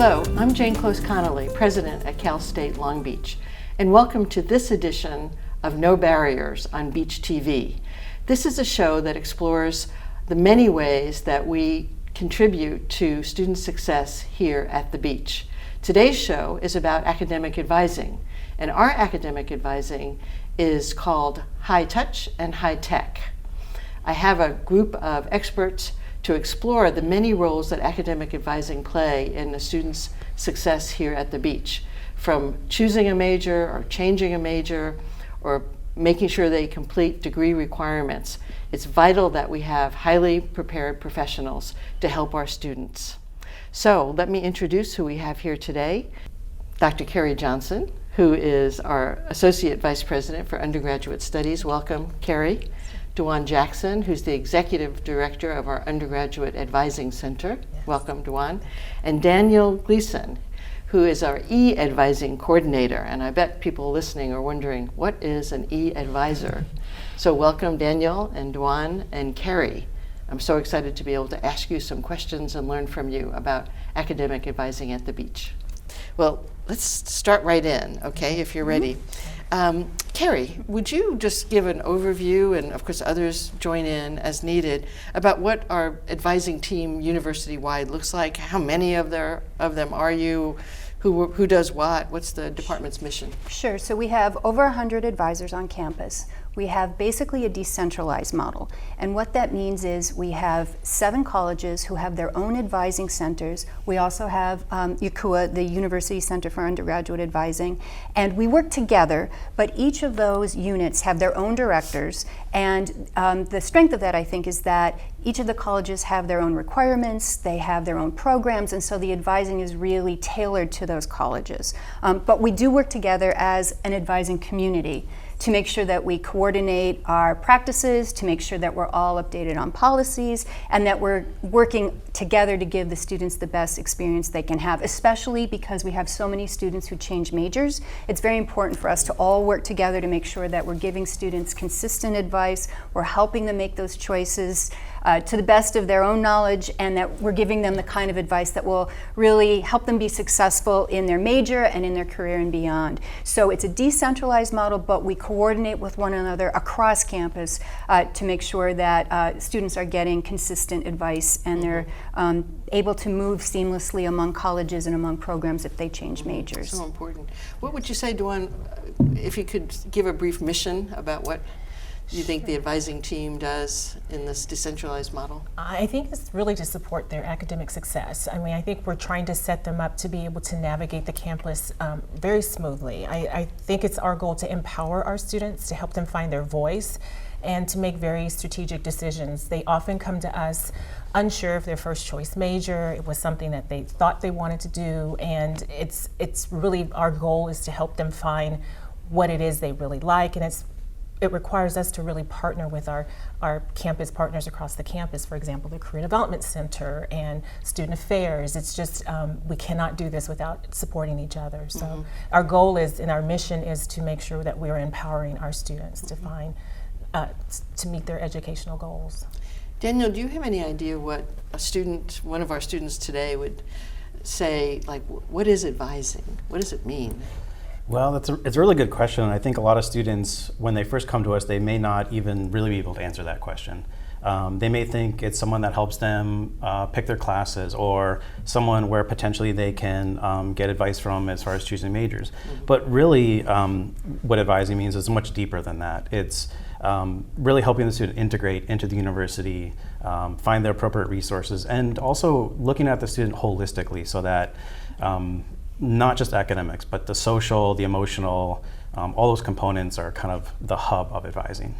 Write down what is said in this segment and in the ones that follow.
Hello, I'm Jane Close Conoley, President at Cal State Long Beach, and welcome to this edition of No Barriers on BeachTV. This is a show that explores the many ways that we contribute to student success here at the beach. Today's show is about academic advising, and our academic advising is called High Touch and High Tech. I have a group of experts to explore the many roles that academic advising play in a student's success here at the beach, from choosing a major or changing a major or making sure they complete degree requirements. It's vital that we have highly prepared professionals to help our students. So let me introduce who we have here today. Dr. Carrie Johnson, who is our Associate Vice President for Undergraduate Studies. Welcome, Carrie. Dewan Jackson, who's the Executive Director of our Undergraduate Advising Center. Yes. Welcome, Dewan. And Daniel Gleason, who is our e-advising coordinator. And I bet people listening are wondering, what is an e-advisor? So welcome, Daniel and Dewan and Carrie. I'm so excited to be able to ask you some questions and learn from you about academic advising at the beach. Well, let's start right in, okay, if you're ready. Carrie, would you just give an overview, and of course others join in as needed, about what our advising team university-wide looks like? How many of them are you? Who does what? What's the department's mission? Sure. So we have over 100 advisors on campus. We have basically a decentralized model. And what that means is we have 7 colleges who have their own advising centers. We also have UCUA, the University Center for Undergraduate Advising. And we work together, but each of those units have their own directors. And the strength of that, I think, is that each of the colleges have their own requirements, they have their own programs, and so the advising is really tailored to those colleges. But we do work together as an advising community to make sure that we coordinate our practices, to make sure that we're all updated on policies, and that we're working together to give the students the best experience they can have, especially because we have so many students who change majors. It's very important for us to all work together to make sure that we're giving students consistent advice, we're helping them make those choices to the best of their own knowledge, and that we're giving them the kind of advice that will really help them be successful in their major and in their career and beyond. So it's a decentralized model, but we coordinate with one another across campus to make sure that students are getting consistent advice and they're able to move seamlessly among colleges and among programs if they change majors. So important. What would you say, Dewan, if you could give a brief mission about what you think the advising team does in this decentralized model? I think it's really to support their academic success. I mean, I think we're trying to set them up to be able to navigate the campus very smoothly. I think it's our goal to empower our students, to help them find their voice, and to make very strategic decisions. They often come to us unsure of their first choice major. It was something that they thought they wanted to do, and it's really our goal is to help them find what it is they really like, and it requires us to really partner with our campus partners across the campus, for example, the Career Development Center and Student Affairs. It's just, we cannot do this without supporting each other. So our goal is, and our mission is to make sure that we are empowering our students to find, to meet their educational goals. Daniel, do you have any idea what one of our students today would say, like, what is advising? What does it mean? Well, it's a really good question. I think a lot of students, when they first come to us, they may not even really be able to answer that question. They may think it's someone that helps them pick their classes, or someone where potentially they can get advice from as far as choosing majors. But really, what advising means is much deeper than that. It's really helping the student integrate into the university, find the appropriate resources, and also looking at the student holistically so that not just academics, but the social, the emotional, all those components are kind of the hub of advising.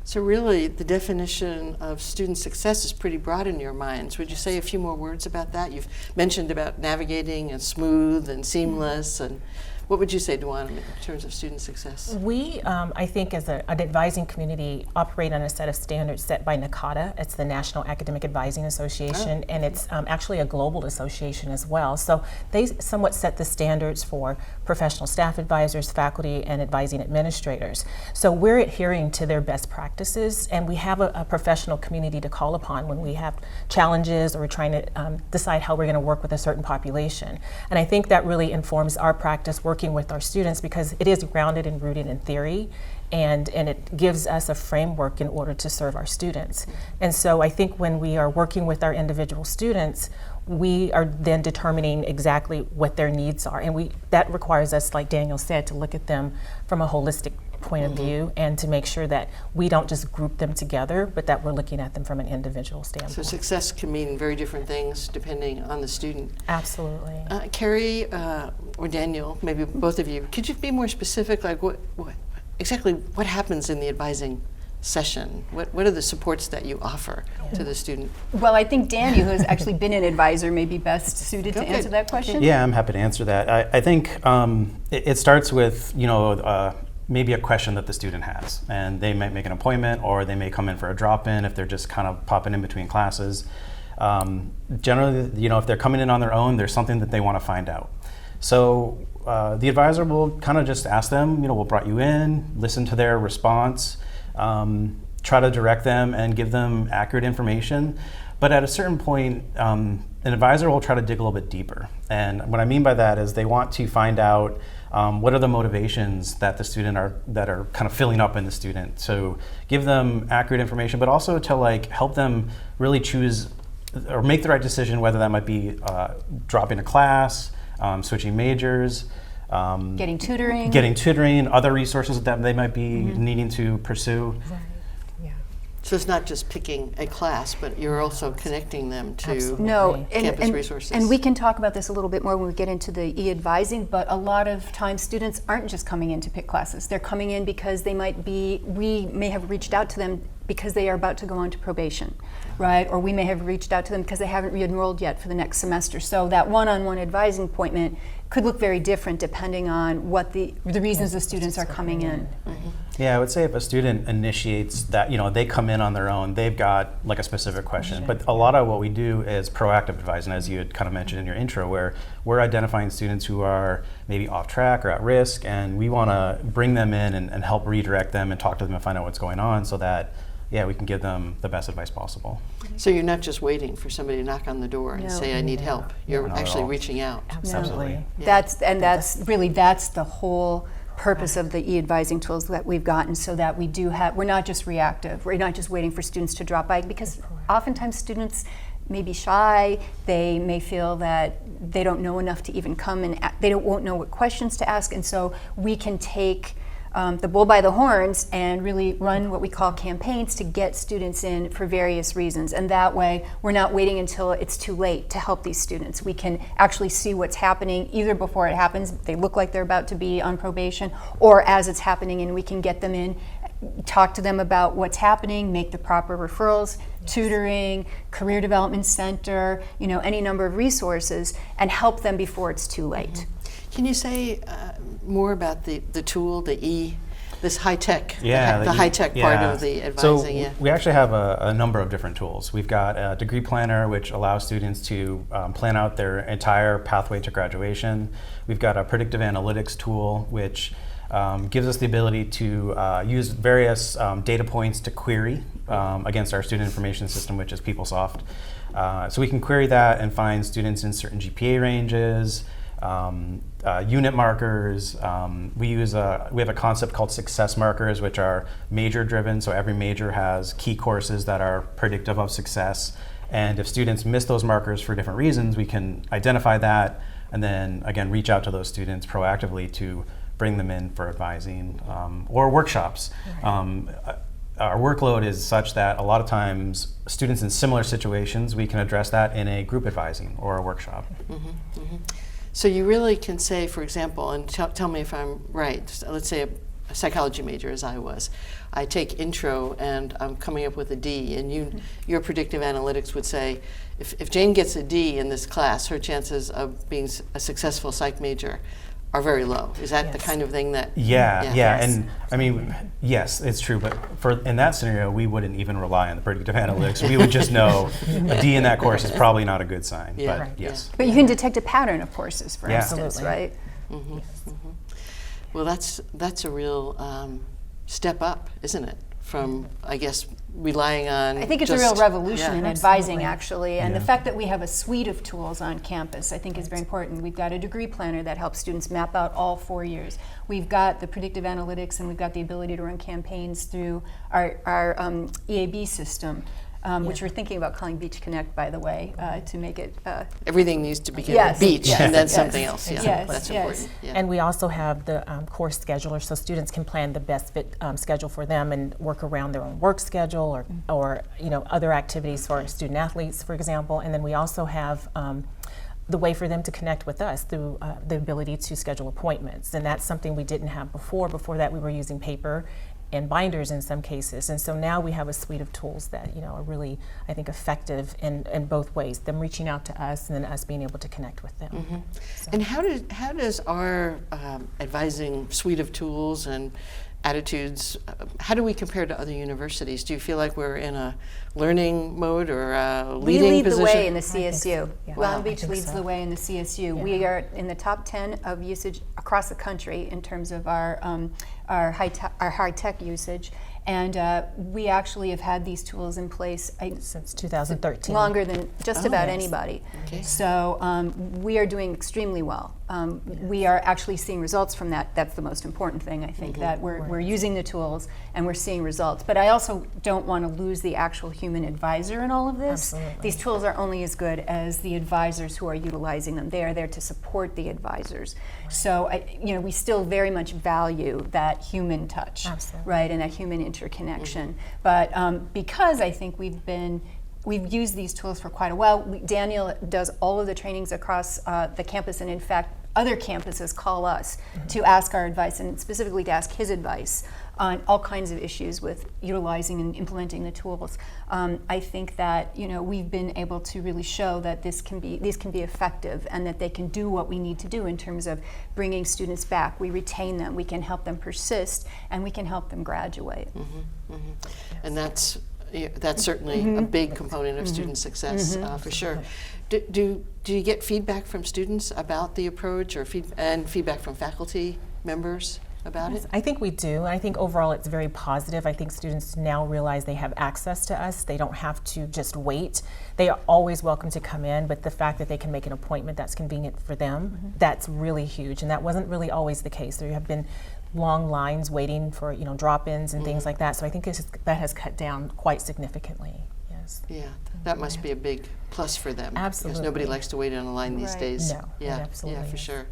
So really, the definition of student success is pretty broad in your minds. Would you say a few more words about that? You've mentioned about navigating and smooth and seamless, and What would you say, Duan, in terms of student success? We, I think, as an advising community, operate on a set of standards set by NACADA. It's the National Academic Advising Association, and it's actually a global association as well. So they somewhat set the standards for professional staff advisors, faculty, and advising administrators. So we're adhering to their best practices, and we have a professional community to call upon when we have challenges or we're trying to decide how we're going to work with a certain population. And I think that really informs our practice working with our students, because it is grounded and rooted in theory, and it gives us a framework in order to serve our students. And so I think when we are working with our individual students, we are then determining exactly what their needs are. And that requires us, like Daniel said, to look at them from a holistic point of view, and to make sure that we don't just group them together, but that we're looking at them from an individual standpoint. So success can mean very different things depending on the student. Absolutely. Carrie or Daniel, maybe both of you, could you be more specific, like exactly what happens in the advising session? What are the supports that you offer to the student? Well, I think Danny, who has actually been an advisor, may be best suited to answer that question. Yeah, I'm happy to answer that. I think it starts with, maybe a question that the student has, and they might make an appointment, or they may come in for a drop-in if they're just kind of popping in between classes. Generally, if they're coming in on their own, there's something that they want to find out. So the advisor will kind of just ask them, what brought you in, listen to their response, try to direct them and give them accurate information. But at a certain point, an advisor will try to dig a little bit deeper. And what I mean by that is they want to find out what are the motivations that the student that are kind of filling up in the student. So give them accurate information, but also to help them really choose or make the right decision, whether that might be dropping a class, switching majors, getting tutoring, other resources that they might be needing to pursue. Right. Yeah. So it's not just picking a class, but you're also connecting them to campus resources. And we can talk about this a little bit more when we get into the e-advising, but a lot of times students aren't just coming in to pick classes. They're coming in because we may have reached out to them because they are about to go on to probation, right? Or we may have reached out to them because they haven't re-enrolled yet for the next semester. So that one-on-one advising appointment could look very different depending on what the reasons the students are coming in. Yeah, I would say if a student initiates that, they come in on their own, they've got a specific question. But a lot of what we do is proactive advising, as you had kind of mentioned in your intro, where we're identifying students who are maybe off track or at risk, and we want to bring them in and help redirect them and talk to them and find out what's going on, so that we can give them the best advice possible. So you're not just waiting for somebody to knock on the door and say, I need help. You're actually reaching out. Absolutely. Yeah. That's the whole purpose of the e-advising tools that we've gotten, so that we're not just reactive. We're not just waiting for students to drop by, because oftentimes students may be shy. They may feel that they don't know enough to even come, and won't know what questions to ask. And so we can take the bull by the horns and really run what we call campaigns to get students in for various reasons. And that way, we're not waiting until it's too late to help these students. We can actually see what's happening either before it happens, they look like they're about to be on probation, or as it's happening, and we can get them in, talk to them about what's happening, make the proper referrals, tutoring, career development center, any number of resources, and help them before it's too late. Can you say more about the tool, this high-tech, the high-tech part of the advising? So we actually have a number of different tools. We've got a degree planner, which allows students to plan out their entire pathway to graduation. We've got a predictive analytics tool, which gives us the ability to use various data points to query against our student information system, which is PeopleSoft. So we can query that and find students in certain GPA ranges, unit markers. We have a concept called success markers, which are major driven. So every major has key courses that are predictive of success. And if students miss those markers for different reasons, we can identify that and then again reach out to those students proactively to bring them in for advising or workshops. Our workload is such that a lot of times students in similar situations, we can address that in a group advising or a workshop. So you really can say, for example, and tell me if I'm right, so let's say a psychology major, as I was. I take intro and I'm coming up with a D, and your predictive analytics would say, if Jane gets a D in this class, her chances of being a successful psych major are very low. Is that the Yes. kind of thing that? Yeah. Yes. And I mean, yes, it's true. But in that scenario, we wouldn't even rely on the predictive analytics. We would just know a D in that course is probably not a good sign. Yeah. But Right. yes. But you can detect a pattern of courses, for Yeah. instance, Absolutely. right? Well, that's a real step up, isn't it? From, I guess, relying on. I think it's a real revolution in advising, Absolutely. actually, and the Yeah. fact that we have a suite of tools on campus, I think, is very important. We've got a degree planner that helps students map out all 4 years. We've got the predictive analytics, and we've got the ability to run campaigns through our EAB system, which we're thinking about calling Beach Connect, by the way, to make it. Everything needs to begin Yes, with beach yes, and then yes, something else. Yeah, yes, that's yes. important. Yeah. And we also have the course scheduler, so students can plan the best fit schedule for them and work around their own work schedule or other activities for student athletes, for example. And then we also have the way for them to connect with us through the ability to schedule appointments, and that's something we didn't have before. Before that, we were using paper and binders in some cases, and so now we have a suite of tools that are really, I think, effective in both ways, them reaching out to us and then us being able to connect with them. And how does our advising suite of tools and attitudes, how do we compare to other universities? Do you feel like we're in a learning mode or a We leading lead position? the way in the think CSU. so. Yeah. Wow. Long Beach I think leads so. the way in the CSU. We are in the top 10 of usage across the country in terms of our high tech usage, and we actually have had these tools in place Since 2013. longer than just about yes. anybody. Okay. So we are doing extremely well. We are actually seeing results from that. That's the most important thing, I think, that we're using the tools and we're seeing results. But I also don't want to lose the actual human advisor in all of this. Absolutely. These tools are only as good as the advisors who are utilizing them. They are there to support the advisors. So we still very much value that human touch, Absolutely. right, and that human interconnection. But because I think we've used these tools for quite a while. Daniel does all of the trainings across the campus, and in fact, other campuses call us to ask our advice, and specifically to ask his advice on all kinds of issues with utilizing and implementing the tools. I think that we've been able to really show that these can be effective, and that they can do what we need to do in terms of bringing students back. We retain them, we can help them persist, and we can help them graduate. And that's certainly a big component of student success, for sure. Do you get feedback from students about the approach, or feedback from faculty members about it? I think we do. I think overall it's very positive. I think students now realize they have access to us. They don't have to just wait. They are always welcome to come in, but the fact that they can make an appointment that's convenient for them, that's really huge. And that wasn't really always the case. There have been long lines waiting for drop-ins and things like that. So I think that has cut down quite significantly. Yes. Yeah, that must be a big plus for them. Absolutely. Because nobody likes to wait on a line these Right. days. No, it Yeah, absolutely yeah, for is. sure.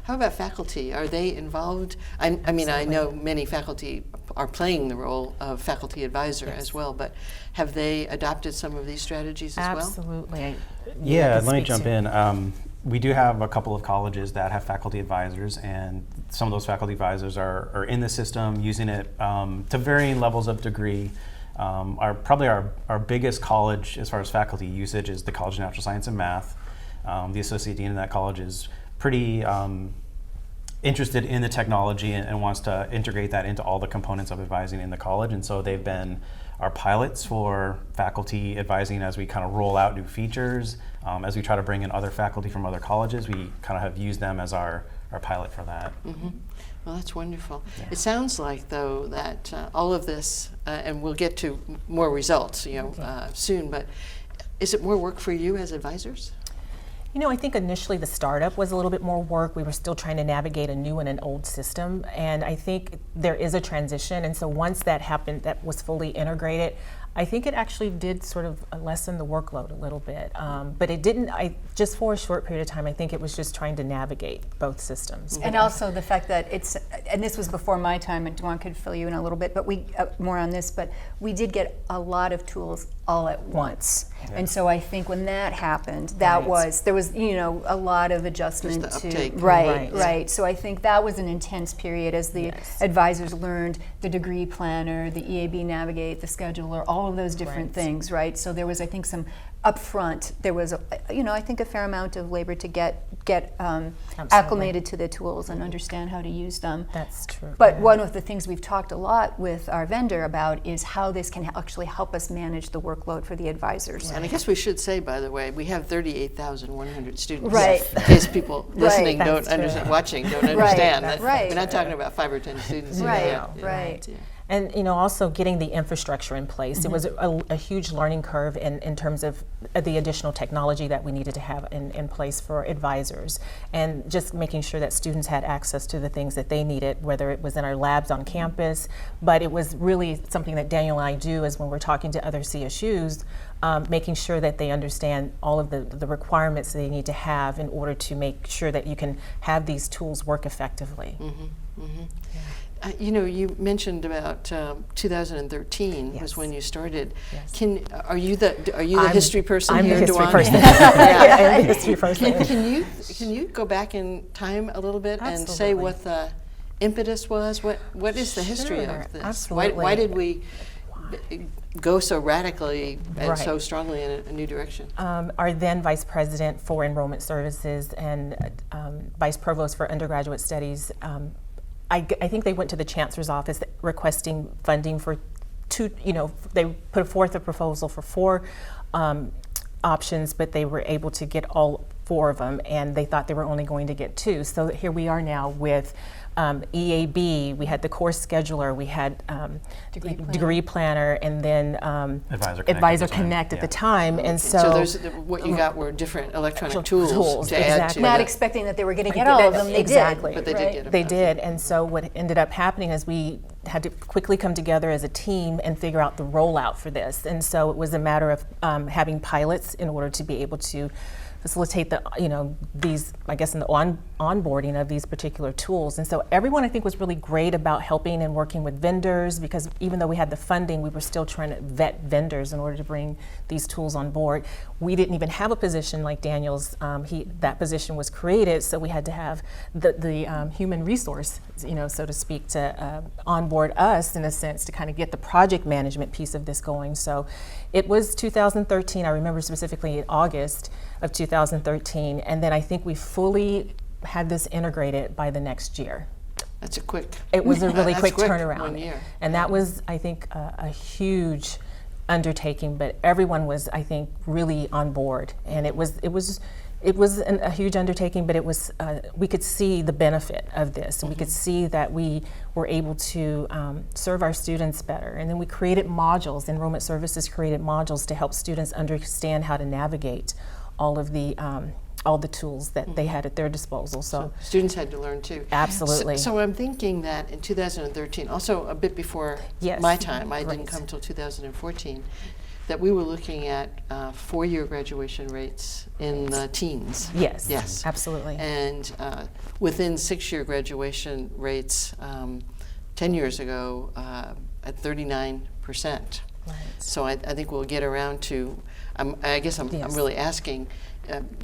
How about faculty? Are they involved? I mean, I know many faculty are playing the role of faculty advisor as well, but have they adopted some of these strategies as well? Absolutely. Yeah, can let me speak jump to- in. We do have a couple of colleges that have faculty advisors, and some of those faculty advisors are in the system using it to varying levels of degree. Probably our biggest college as far as faculty usage is the College of Natural Science and Math. The associate dean of that college is pretty interested in the technology and wants to integrate that into all the components of advising in the college, and so they've been our pilots for faculty advising as we kind of roll out new features. As we try to bring in other faculty from other colleges, we kind of have used them as our pilot for that. Well, that's wonderful. It sounds like, though, that all of this, and we'll get to more results, soon. But is it more work for you as advisors? I think initially the startup was a little bit more work. We were still trying to navigate a new and an old system, and I think there is a transition. And so once that happened, that was fully integrated, I think it actually did sort of lessen the workload a little bit. But it didn't, just for a short period of time, I think it was just trying to navigate both systems. And also the fact that and this was before my time, and Dwan could fill you in a little bit, but more on this, but we did get a lot of tools all at once. And so I think when that happened, there was a lot of adjustment Just the to uptake. right. So I think that was an intense period as the Yes. advisors learned the degree planner, the EAB Navigate, the scheduler, all of those different things, right? So there was, I think, some up front, there was, I think a fair amount of labor to get Absolutely. acclimated to the tools and understand how to use them. That's true. But yeah. one of the things we've talked a lot with our vendor about is how this can actually help us manage the workload for the advisors. And I guess we should say, by the way, we have 38,100 students. Right. In case people listening That's don't true. understand, watching don't understand. That's that right. We're not talking about 5 or 10 students. Right, Yeah. right. Yeah. And also getting the infrastructure in place. It was a huge learning curve in terms of the additional technology that we needed to have in place for advisors, and just making sure that students had access to the things that they needed, whether it was in our labs on campus. But it was really something that Daniel and I do is when we're talking to other CSUs, making sure that they understand all of the requirements they need to have in order to make sure that you can have these tools work effectively. You mentioned about 2013 Yes. was when you started. Yes. Are you the history person I'm here, the history Duan? person. Yeah. I'm the history person. Can you go back in time a little bit and say Absolutely. what the impetus was? What is the history Sure, of this? absolutely. Why did we go so radically and Right. so strongly in a new direction? Our then Vice President for Enrollment Services and Vice Provost for Undergraduate Studies, I think they went to the Chancellor's office requesting funding for they put forth a proposal for 4 options, but they were able to get all 4 of them, and they thought they were only going to get 2. So here we are now with EAB, we had the course scheduler, we had degree planner, and then Advisor Connect at the time. And so there's what you got were different electronic tools to add to exactly. Not the- expecting that they were going to get all of them. They Exactly. did. But they right? did get them. They did, and so what ended up happening is we had to quickly come together as a team and figure out the rollout for this. And so it was a matter of having pilots in order to be able to facilitate these, I guess, in the onboarding of these particular tools. And so everyone, I think, was really great about helping and working with vendors, because even though we had the funding, we were still trying to vet vendors in order to bring these tools on board. We didn't even have a position like Daniel's. That position was created, so we had to have the human resource, so to speak, to onboard us in a sense to kind of get the project management piece of this going. So it was 2013. I remember specifically in August of 2013, and then I think we fully had this integrated by the next year. That's a quick. It was a really That's quick quick, turnaround, 1 year. and that was, I think, a huge undertaking. But everyone was, I think, really on board, and it was a huge undertaking. But it was we could see the benefit of this, and we could see that we were able to serve our students better. And then we created modules. Enrollment Services created modules to help students understand how to navigate all the tools that they had at their disposal. So Students had to learn too. Absolutely. So I'm thinking that in 2013, also a bit before Yes. my time, I didn't Right. come till 2014, that we were looking at 4-year graduation rates in the teens. yes, Yes. absolutely. And within 6-year graduation rates 10 years ago at 39%. Right. So I think we'll get around to, I guess I'm Yes. really asking,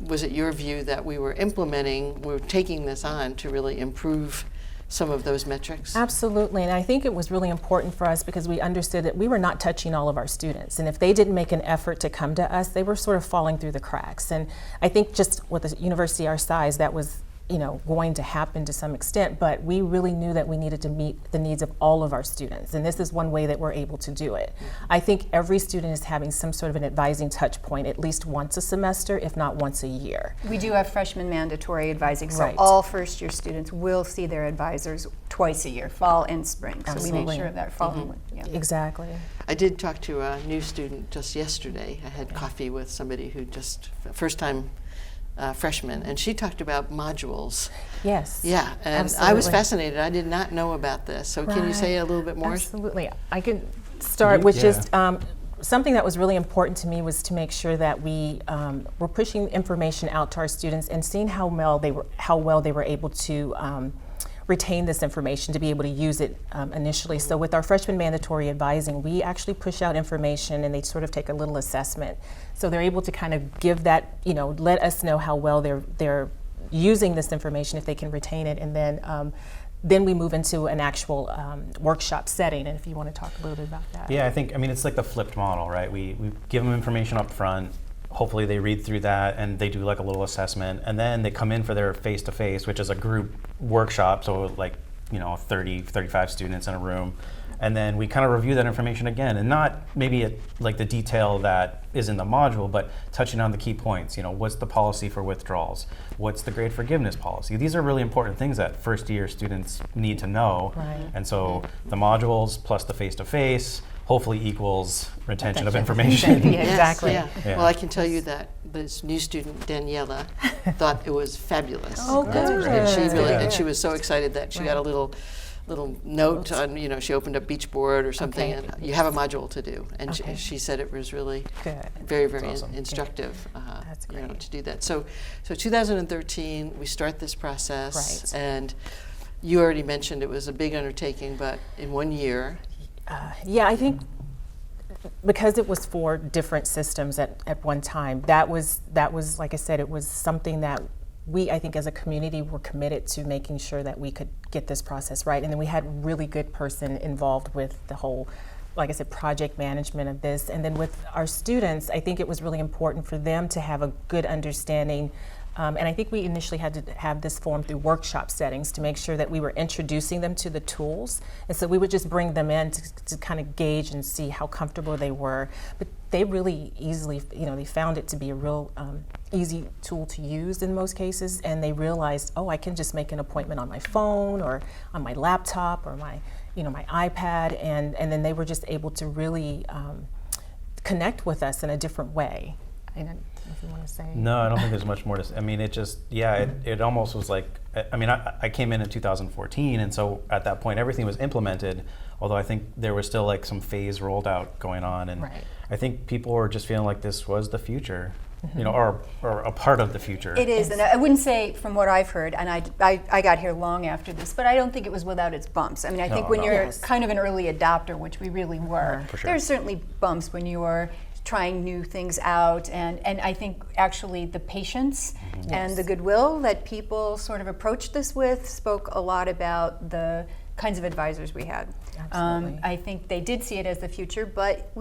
was it your view that we're taking this on to really improve some of those metrics? Absolutely, and I think it was really important for us because we understood that we were not touching all of our students, and if they didn't make an effort to come to us, they were sort of falling through the cracks. And I think just with a university our size, that was going to happen to some extent, but we really knew that we needed to meet the needs of all of our students, and this is one way that we're able to do it. I think every student is having some sort of an advising touch point at least once a semester, if not once a year. We do have freshman mandatory advising, so Right. all first-year students will see their advisors twice a year, fall and spring. So we Absolutely. make sure of that fall. Yeah. Exactly. I did talk to a new student just yesterday. I had coffee with somebody who just, first time freshman, and she talked about modules. Yes. Yeah, and I was Absolutely. fascinated. I did not know about this. So can you say a little bit more? Absolutely. I can start with just something that was really important to me was to make sure that we were pushing information out to our students and seeing how well they were able to retain this information to be able to use it initially. So with our freshman mandatory advising, we actually push out information and they sort of take a little assessment. So they're able to kind of give that, let us know how well they're using this information, if they can retain it, and then we move into an actual workshop setting. And if you want to talk a little bit about that. Yeah, I mean, it's like the flipped model, right? We give them information up front, hopefully they read through that and they do like a little assessment, and then they come in for their face-to-face, which is a group workshop, so like 30, 35 students in a room, and then we kind of review that information again, and not maybe at like the detail that is in the module, but touching on the key points. What's the policy for withdrawals? What's the grade forgiveness policy? These are really important things that first year students need to know. Right. And so the modules plus the face-to-face hopefully equals retention of information. Yeah, exactly. Yeah. Yeah. Well, I can tell you that this new student, Daniela, thought it was fabulous. Oh, That's good. great. She really, Yeah. and she was so excited that she got a little note on, she opened up Beachboard or something, Okay. and you have a module to do. And Okay. she said it was really Good. very, very That's awesome. instructive, That's great. to do that. So 2013, we start this process. Right. And you already mentioned it was a big undertaking, but in 1 year. Yeah, I think because it was 4 different systems at one time, that was like I said, it was something that we, I think as a community, were committed to making sure that we could get this process right. And then we had a really good person involved with the whole, like I said, project management of this. And then with our students, I think it was really important for them to have a good understanding. And I think we initially had to have this form through workshop settings to make sure that we were introducing them to the tools. And so we would just bring them in to kind of gauge and see how comfortable they were. But they really easily, they found it to be a real easy tool to use in most cases. And they realized, oh, I can just make an appointment on my phone or on my laptop or my iPad. And then they were just able to really connect with us in a different way. I don't know if you want to say. No, I don't think there's much more to say. I mean, it just, it almost was like, I came in 2014, and so at that point everything was implemented, although I think there was still like some phase rolled out going on, and Right. I think people were just feeling like this was the future, or a part of the future. It is, and I wouldn't say, from what I've heard, and I got here long after this, but I don't think it was without its bumps. I mean, I think No, when no. you're Yes. kind of an early adopter, which we really were, For sure. there's certainly bumps when you are trying new things out, and I think actually the patience and the goodwill that people sort of approached this with spoke a lot about the kinds of advisors we had. Absolutely. I think they did see it as the future, but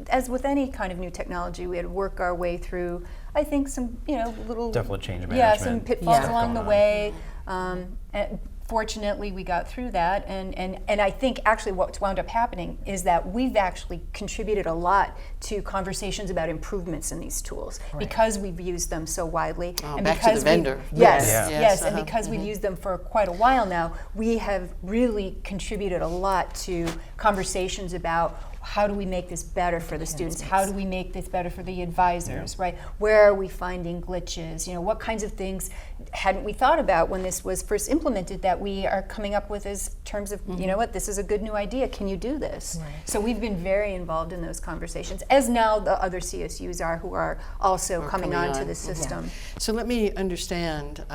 as with any kind of new technology, we had to work our way through, I think, some little Definitely change some management pitfalls stuff along the going on. way. And fortunately, we got through that, and I think actually what's wound up happening is that we've actually contributed a lot to conversations about improvements in these tools because we've used them so widely. Oh, and back to because the vendor. Yes, Yeah. yes, Yes, and because we've used them for quite a while now, we have really contributed a lot to conversations about how do we make this better for the students? How do we make this better for the advisors, right? Where are we finding glitches? What kinds of things hadn't we thought about when this was first implemented that we are coming up with as terms of, this is a good new idea, can you do this? Right. So we've been very involved in those conversations, as now the other CSUs are, who are also coming on to the system. So let me understand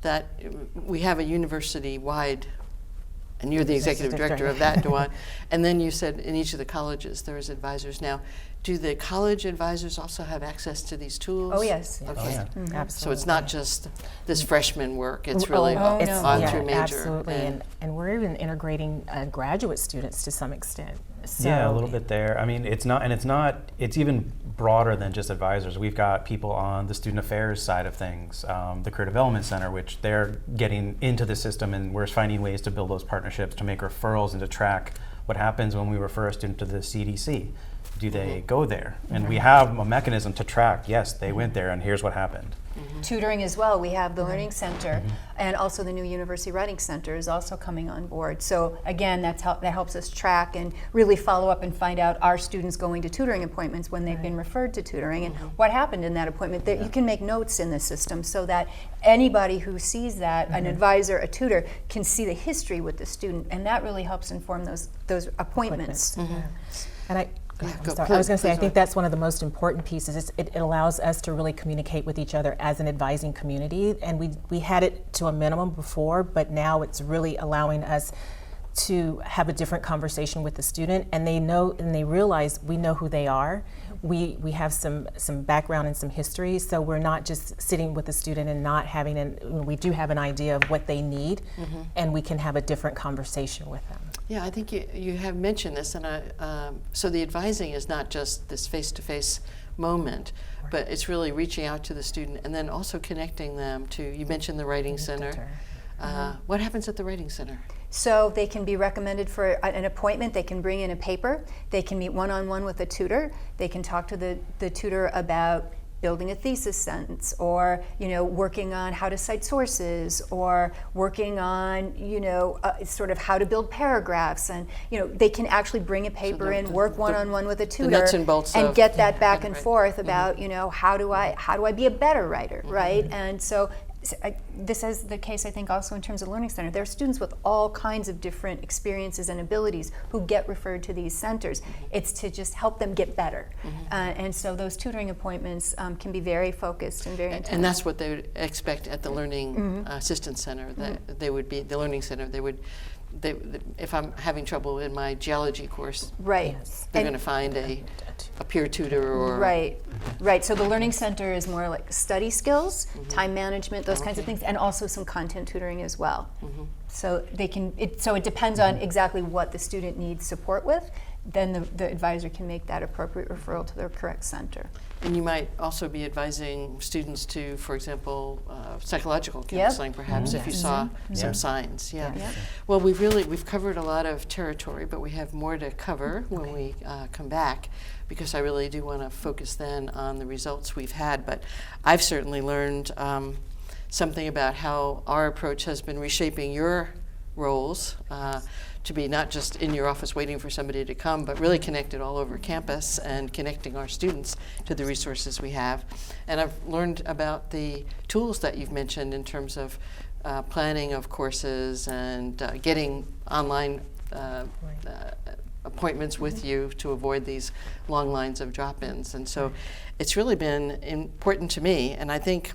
that we have a university-wide, and you're the executive director of that, Dewan, and then you said in each of the colleges there's advisors. Now, do the college advisors also have access to these tools? Oh, yes. Okay. Oh, yeah. Absolutely. So it's not just this freshman work, it's really Oh, no. on yeah, through major. absolutely, and we're even integrating graduate students to some extent. So, Yeah, a little bit there. I mean, it's even broader than just advisors. We've got people on the student affairs side of things, the Career Development Center, which they're getting into the system, and we're finding ways to build those partnerships to make referrals and to track what happens when we refer a student to the CDC. Do they go there? And we have a mechanism to track, yes, they went there and here's what happened. Tutoring as well. We have the Learning Center, and also the new University Writing Center is also coming on board. So again, that helps us track and really follow up and find out, are students going to tutoring appointments when they've been referred to tutoring, and what happened in that appointment. That you can make notes in the system so that anybody who sees that, an advisor, a tutor, can see the history with the student, and that really helps inform those appointments. And I go, I was going to say, I please, think that's one of the most important pieces. It allows us to really communicate with each other as an advising community, and we had it to a minimum before, but now it's really allowing us to have a different conversation with the student, and they know and they realize we know who they are. We have some background and some history, so we're not just sitting with the student and not having we do have an idea of what they need, and we can have a different conversation with them. Yeah, I think you have mentioned this, and so the advising is not just this face-to-face moment. But it's really reaching out to the student and then also connecting them to, you mentioned the Writing Center. What happens at the Writing Center? So they can be recommended for an appointment. They can bring in a paper. They can meet one-on-one with a tutor. They can talk to the tutor about building a thesis sentence, or working on how to cite sources, or working on sort of how to build paragraphs, and they can actually bring a paper in, work one-on-one with a tutor, nuts and bolts and of get that back and forth about how do I be a better writer, right? And so this is the case, I think, also in terms of Learning Center. There are students with all kinds of different experiences and abilities who get referred to these centers. It's to just help them get better. And so those tutoring appointments can be very focused and very intense. And that's what they would expect at the Learning Assistance Center, that they would be, the Learning Center, if I'm having trouble in my geology course, right, they're going to find a peer tutor or... Right. So the Learning Center is more like study skills, time management, those kinds of things, and also some content tutoring as well. So they can. So it depends on exactly what the student needs support with. Then the advisor can make that appropriate referral to their correct center. And you might also be advising students to, for example, psychological counseling, perhaps, if you saw some signs. Well, we've covered a lot of territory, but we have more to cover when we come back, because I really do want to focus then on the results we've had. But I've certainly learned something about how our approach has been reshaping your roles to be not just in your office waiting for somebody to come, but really connected all over campus and connecting our students to the resources we have. And I've learned about the tools that you've mentioned in terms of planning of courses and getting online appointments with you to avoid these long lines of drop-ins. And so it's really been important to me, and I think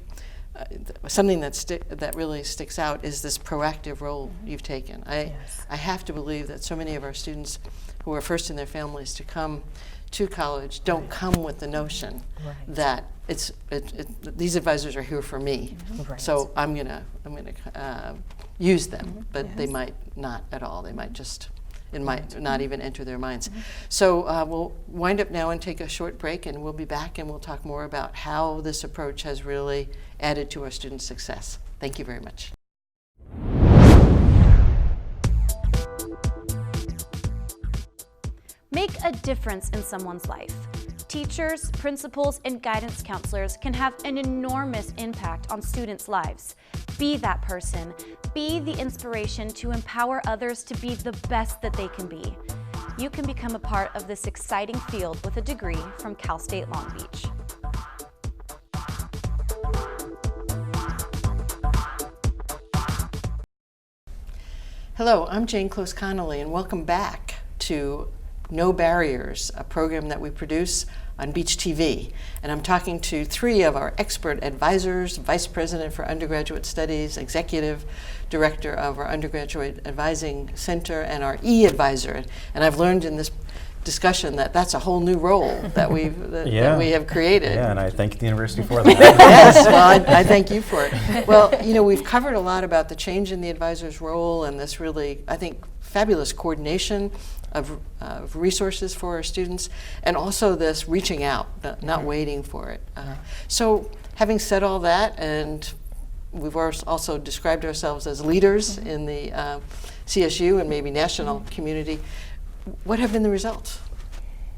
something that really sticks out is this proactive role you've taken. I have to believe that so many of our students who are first in their families to come to college don't come with the notion that these advisors are here for me, so I'm gonna use them, but they might not at all. They might just, it might not even enter their minds. So we'll wind up now and take a short break, and we'll be back and we'll talk more about how this approach has really added to our students' success. Thank you very much. Make a difference in someone's life. Teachers, principals, and guidance counselors can have an enormous impact on students' lives. Be that person. Be the inspiration to empower others to be the best that they can be. You can become a part of this exciting field with a degree from Cal State Long Beach. Hello, I'm Jane Close Conoley, and welcome back to No Barriers, a program that we produce on BeachTV. And I'm talking to three of our expert advisors: Vice President for Undergraduate Studies, Executive Director of our Undergraduate Advising Center, and our E-Advisor. And I've learned in this discussion that that's a whole new role that we have created. Yeah, and I thank the university for that. Yes, well, I thank you for it. Well, we've covered a lot about the change in the advisor's role and this really, I think, fabulous coordination of resources for our students, and also this reaching out, not waiting for it. So having said all that, and we've also described ourselves as leaders in the CSU and maybe national community, what have been the results?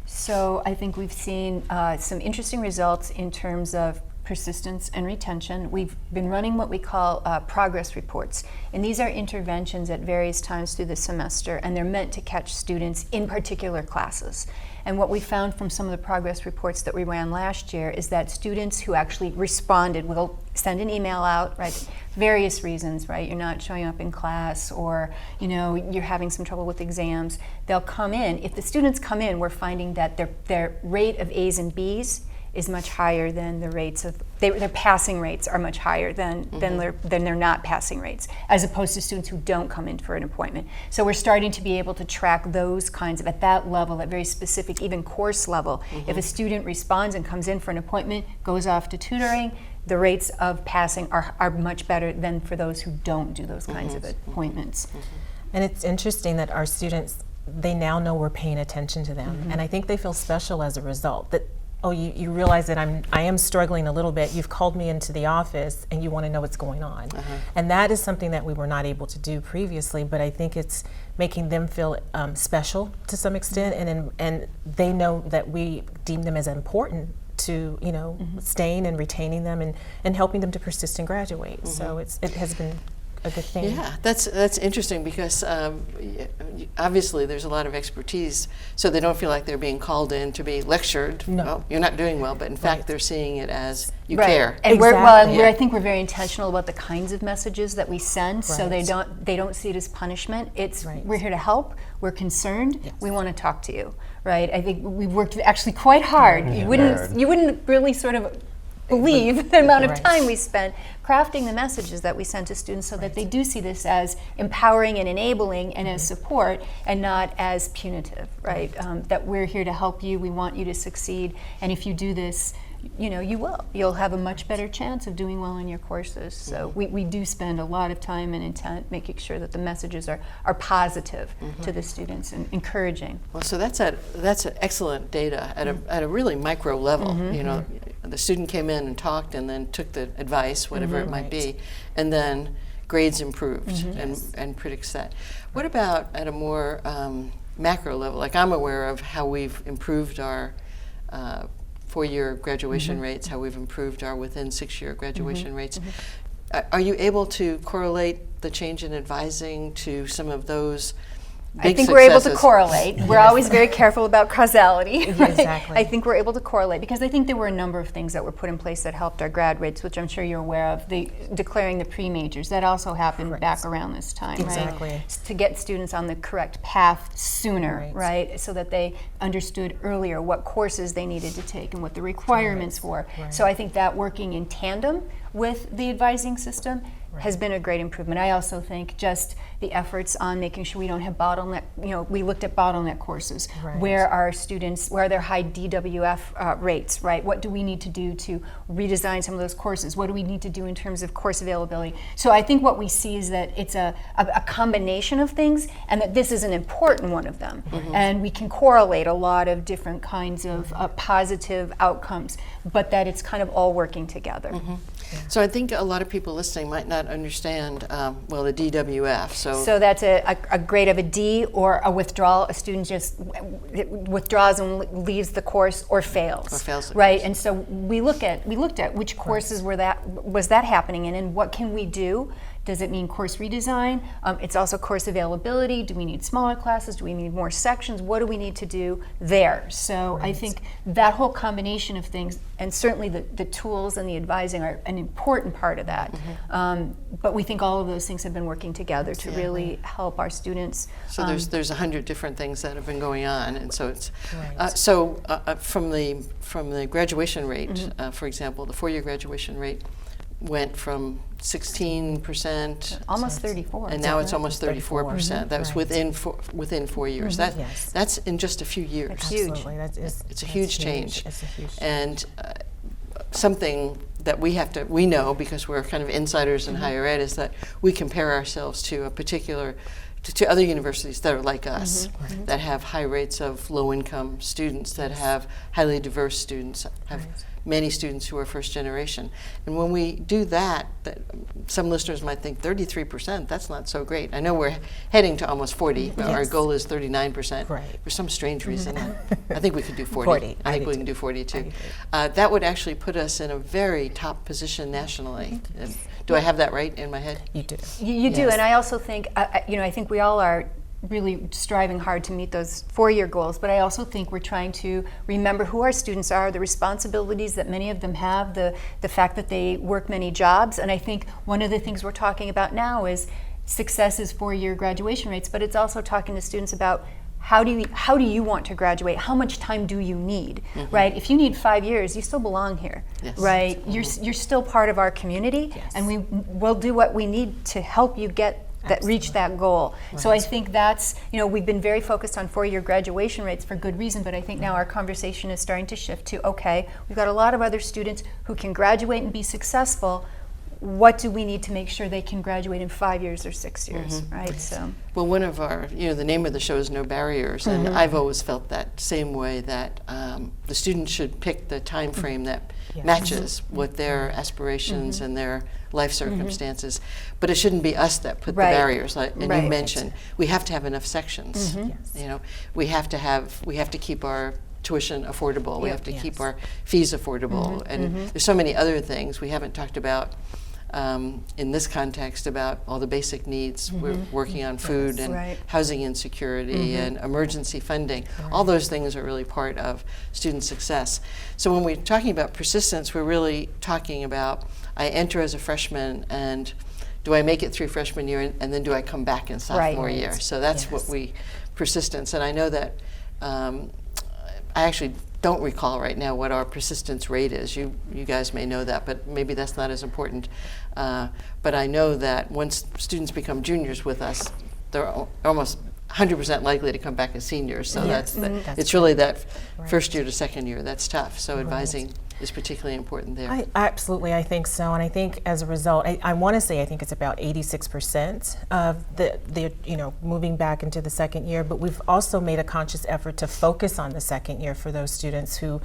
So I think we've seen some interesting results in terms of persistence and retention. We've been running what we call progress reports, and these are interventions at various times through the semester, and they're meant to catch students in particular classes. And what we found from some of the progress reports that we ran last year is that students who actually responded will send an email out, right? Various reasons, right? You're not showing up in class, or you're having some trouble with exams. They'll come in. If the students come in, we're finding that their rate of A's and B's is much higher than the rates of, their passing rates are much higher than their not passing rates, as opposed to students who don't come in for an appointment. So we're starting to be able to track those kinds of, at that level, at very specific, even course level. If a student responds and comes in for an appointment, goes off to tutoring, the rates of passing are much better than for those who don't do those kinds of appointments. And it's interesting that our students, they now know we're paying attention to them. And I think they feel special as a result. That oh, you realize that I am struggling a little bit. You've called me into the office and you want to know what's going on. And that is something that we were not able to do previously, but I think it's making them feel special to some extent, and they know that we deem them as important to, you know, staying and retaining them and helping them to persist and graduate. So it has been a good thing. Yeah, that's interesting because obviously there's a lot of expertise, so they don't feel like they're being called in to be lectured. No. Well, you're not doing well, but in fact they're seeing it as you Right. care. And Exactly. I think we're very intentional about the kinds of messages that we send, so they don't see it as punishment. It's we're here to help. We're concerned. Yes. We want to talk to you, right? I think we've worked actually quite hard. You wouldn't really sort of believe the amount of time we spent crafting the messages that we send to students so that they do see this as empowering and enabling and as support and not as punitive, right? That we're here to help you, we want you to succeed, and if you do this, you know, you'll have a much better chance of doing well in your courses. So we do spend a lot of time and intent making sure that the messages are positive to the students and encouraging. Well, so that's excellent data at a really micro level. You know, the student came in and talked and then took the advice, whatever it might be, and then grades improved and predicts that. What about at a more macro level? Like, I'm aware of how we've improved our four-year graduation rates, how we've improved our within 6-year graduation rates. Are you able to correlate the change in advising to some of those big I think we're able to successes? correlate. We're always very careful about causality. Right? Exactly. I think we're able to correlate because I think there were a number of things that were put in place that helped our grad rates, which I'm sure you're aware of. The declaring the pre-majors, that also happened back around this time, Exactly. right? To get students on the correct path sooner, right? So that they understood earlier what courses they needed to take and what the requirements were. So I think that working in tandem with the advising system has been a great improvement. I also think just the efforts on making sure we don't have bottleneck, you know, we looked at bottleneck courses. Where are students, where are their high DWF rates, right? What do we need to do to redesign some of those courses? What do we need to do in terms of course availability? So I think what we see is that it's a combination of things and that this is an important one of them. And we can correlate a lot of different kinds of positive outcomes, but that it's kind of all working together. So I think a lot of people listening might not understand, well, the DWF. So that's a grade of a D or a withdrawal. A student just withdraws and leaves the course or fails. Or fails the right? course. And so we looked at which courses was that happening in, and what can we do? Does it mean course redesign? It's also course availability. Do we need smaller classes? Do we need more sections? What do we need to do there? So I think that whole combination of things, and certainly the tools and the advising are an important part of that. But we think all of those things have been working together to really help our students. So there's 100 different things that have been going on, and so it's from the graduation rate, for example, the 4-year graduation rate went from 16%, Almost 34. and now it's almost 34%. That was within 4 years. That's in just a few years. It's huge. Absolutely. It's a huge change. It's a huge change. And something that we know because we're kind of insiders in higher ed is that we compare ourselves to to other universities that are like us, that have high rates of low-income students, that have highly diverse students, have many students who are first generation. And when we do that, some listeners might think 33%, that's not so great. I know we're heading to almost 40. Our goal is 39%. For some strange reason, I think we could do 40. I think we can do 40 too. That would actually put us in a very top position nationally. Do I have that right in my head? You do. You do, and I also think, I think we all are really striving hard to meet those 4-year goals, but I also think we're trying to remember who our students are, the responsibilities that many of them have, the fact that they work many jobs, and I think one of the things we're talking about now is success is 4-year graduation rates, but it's also talking to students about how do you want to graduate? How much time do you need, right? If you need 5 years, you still belong here, right? You're still part of our community, and we'll do what we need to help you reach that goal. So I think that's, we've been very focused on 4-year graduation rates for good reason, but I think now our conversation is starting to shift to, okay, we've got a lot of other students who can graduate and be successful. what do we need to make sure they can graduate in 5 years or 6 years, right? So. Well, one of our, the name of the show is No Barriers, and I've always felt that same way, that the students should pick the time frame that matches with their aspirations and their life circumstances, but it shouldn't be us that put the barriers. And you mentioned we have to have enough sections. We have to keep our tuition affordable. We have to keep our fees affordable, and there's so many other things we haven't talked about in this context about all the basic needs. We're working on food and housing insecurity and emergency funding. All those things are really part of student success. So when we're talking about persistence, we're really talking about, I enter as a freshman, and do I make it through freshman year, and then do I come back in sophomore year? So that's what persistence. And I know that I actually don't recall right now what our persistence rate is. You guys may know that, but maybe that's not as important. But I know that once students become juniors with us, they're almost 100% likely to come back as seniors. So it's really that first year to second year that's tough. So advising is particularly important there. Absolutely, I think so, and I think as a result, I want to say I think it's about 86% of the moving back into the second year. But we've also made a conscious effort to focus on the second year for those students who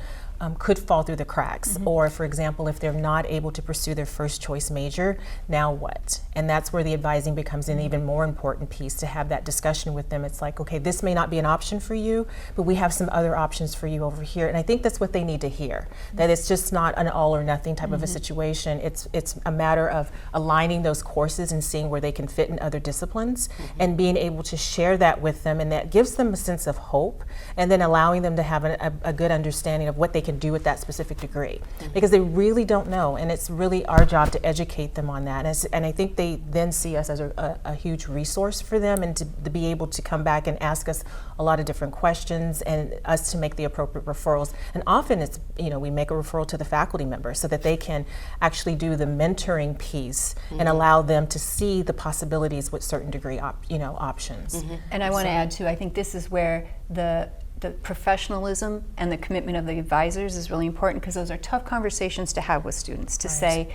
could fall through the cracks, or for example, if they're not able to pursue their first choice major, now what? And that's where the advising becomes an even more important piece, to have that discussion with them. It's like, okay, this may not be an option for you, but we have some other options for you over here. And I think that's what they need to hear, that it's just not an all or nothing type of a situation. It's a matter of aligning those courses and seeing where they can fit in other disciplines, and being able to share that with them, and that gives them a sense of hope, and then allowing them to have a good understanding of what they can do with that specific degree, because they really don't know, and it's really our job to educate them on that. And I think they then see us as a huge resource for them, and to be able to come back and ask us a lot of different questions, and us to make the appropriate referrals. And often it's, we make a referral to the faculty member so that they can actually do the mentoring piece and allow them to see the possibilities with certain degree options. And I want to add too, I think this is where the professionalism and the commitment of the advisors is really important, because those are tough conversations to have with students, to say,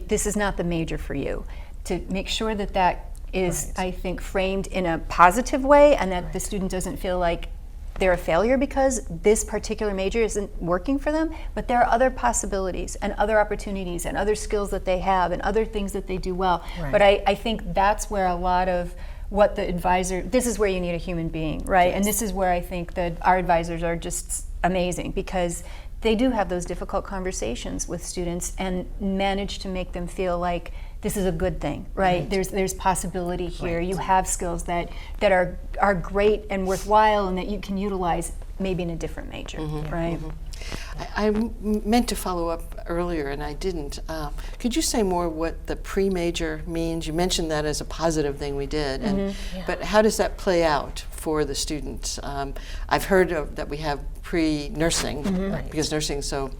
this is not the major for you. To make sure that that is, I think, framed in a positive way, and that the student doesn't feel like they're a failure because this particular major isn't working for them, but there are other possibilities and other opportunities and other skills that they have and other things that they do well. But I think that's where a lot of what the advisor, this is where you need a human being, right? And this is where I think that our advisors are just amazing, because they do have those difficult conversations with students and manage to make them feel like this is a good thing, right? There's possibility here. You have skills that are great and worthwhile, and that you can utilize maybe in a different major, right? I meant to follow up earlier and I didn't. Could you say more what the pre-major means? You mentioned that as a positive thing we did, and but how does that play out for the students? I've heard that we have pre-nursing because nursing is so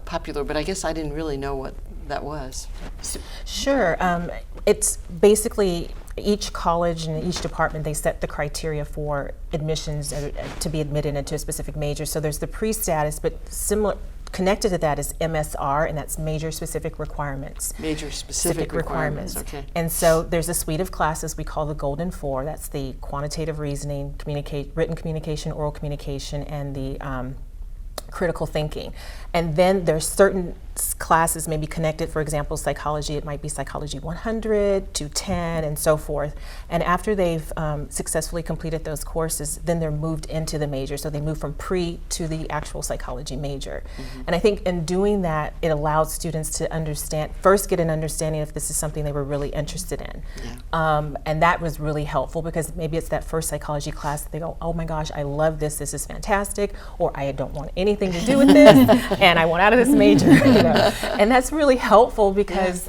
popular, but I guess I didn't really know what that was. Sure. It's basically each college and each department, they set the criteria for admissions to be admitted into a specific major. So there's the pre-status, but similar, connected to that is MSR, and that's major specific requirements. Major specific requirements. Okay. And so there's a suite of classes we call the Golden Four. That's the quantitative reasoning, written communication, oral communication, and the critical thinking. And then there's certain classes may be connected. For example, psychology, it might be psychology 100 to 10 and so forth. And after they've successfully completed those courses, then they're moved into the major. So they move from pre to the actual psychology major. And I think in doing that, it allows students to first get an understanding if this is something they were really interested in. And that was really helpful, because maybe it's that first psychology class that they go, oh my gosh, I love this is fantastic, or I don't want anything to do with this, and I want out of this major. And that's really helpful, because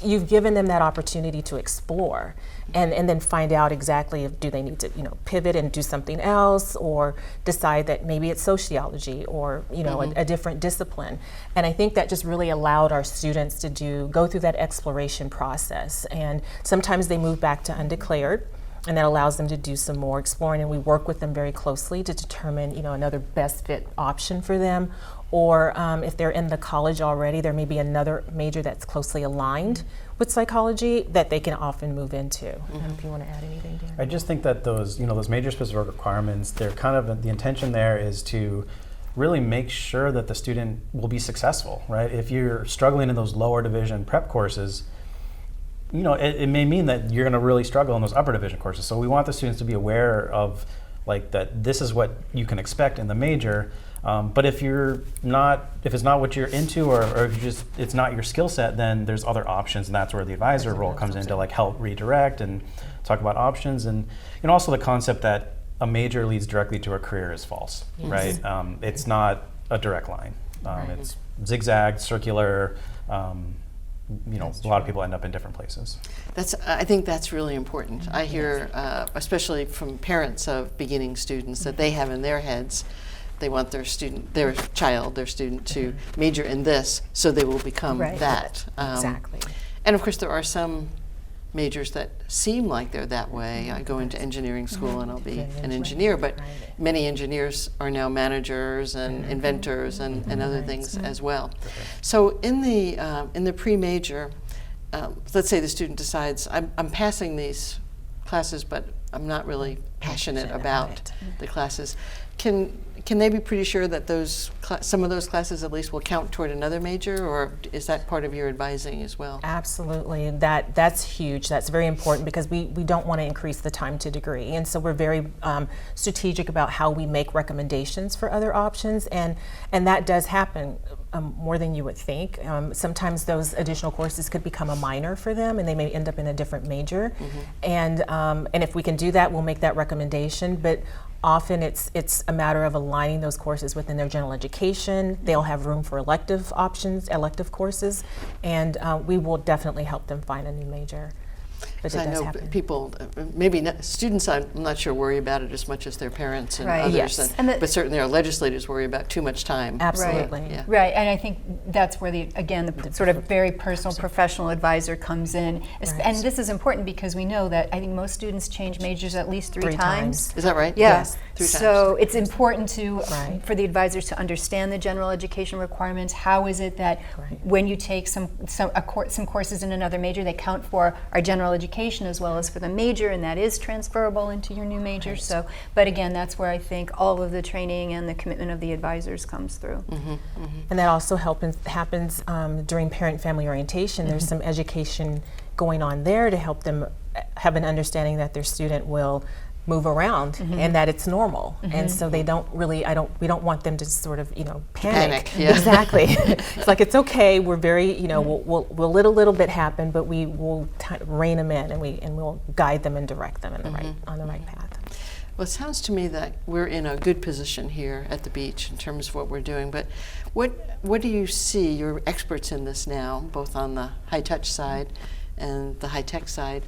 you've given them that opportunity to explore and then find out exactly if do they need to pivot and do something else, or decide that maybe it's sociology or a different discipline. And I think that just really allowed our students to go through that exploration process. And sometimes they move back to undeclared, and that allows them to do some more exploring, and we work with them very closely to determine, another best fit option for them. Or if they're in the college already, there may be another major that's closely aligned with psychology that they can often move into. If you want to add anything, Dan. I just think that those major specific requirements, they're kind of, the intention there is to really make sure that the student will be successful, right? If you're struggling in those lower division prep courses, it may mean that you're going to really struggle in those upper division courses. So we want the students to be aware of that this is what you can expect in the major. But if it's not what you're into, or if it's not your skill set, then there's other options, and that's where the advisor role comes in to help redirect and talk about options, and also the concept that a major leads directly to a career is false, right? It's not a direct line. It's zigzag, circular. A lot of people end up in different places. I think that's really important. I hear, especially from parents of beginning students, that they have in their heads, they want their student to major in this, so they will become that. Exactly. And of course, there are some majors that seem like they're that way. I go into engineering school and I'll be an engineer, but many engineers are now managers and inventors and other things as well. So in the pre-major, let's say the student decides, I'm passing these classes, but I'm not really passionate about the classes. Can they be pretty sure that some of those classes at least will count toward another major, or is that part of your advising as well? Absolutely. That's huge. That's very important, because we don't want to increase the time to degree. And so we're very strategic about how we make recommendations for other options, and that does happen more than you would think. Sometimes those additional courses could become a minor for them, and they may end up in a different major. And if we can do that, we'll make that recommendation. But often it's a matter of aligning those courses within their general education. They'll have room for elective courses, and we will definitely help them find a new major. But it does happen. People, students, I'm not sure, worry about it as much as their parents and others. Yes. But certainly our legislators worry about too much time. Absolutely. Right, and I think that's where the sort of very personal professional advisor comes in. And this is important because we know that I think most students change majors at least three times. Is that right? Yeah. Yes, 3 times. So it's important for the advisors to understand the general education requirements. How is it that when you take some courses in another major, they count for our general education as well as for the major, and that is transferable into your new major. So, but again, that's where I think all of the training and the commitment of the advisors comes through. And that also happens during parent-family orientation. There's some education going on there to help them have an understanding that their student will move around and that it's normal. And so they don't really, we don't want them to sort of, panic. Yeah. Exactly. It's like, it's okay, we're very, we'll let a little bit happen, but we will rein them in, and we'll guide them and direct them in on the right path. Well, it sounds to me that we're in a good position here at the beach in terms of what we're doing, but what do you see? You're experts in this now, both on the high-touch side and the high-tech side.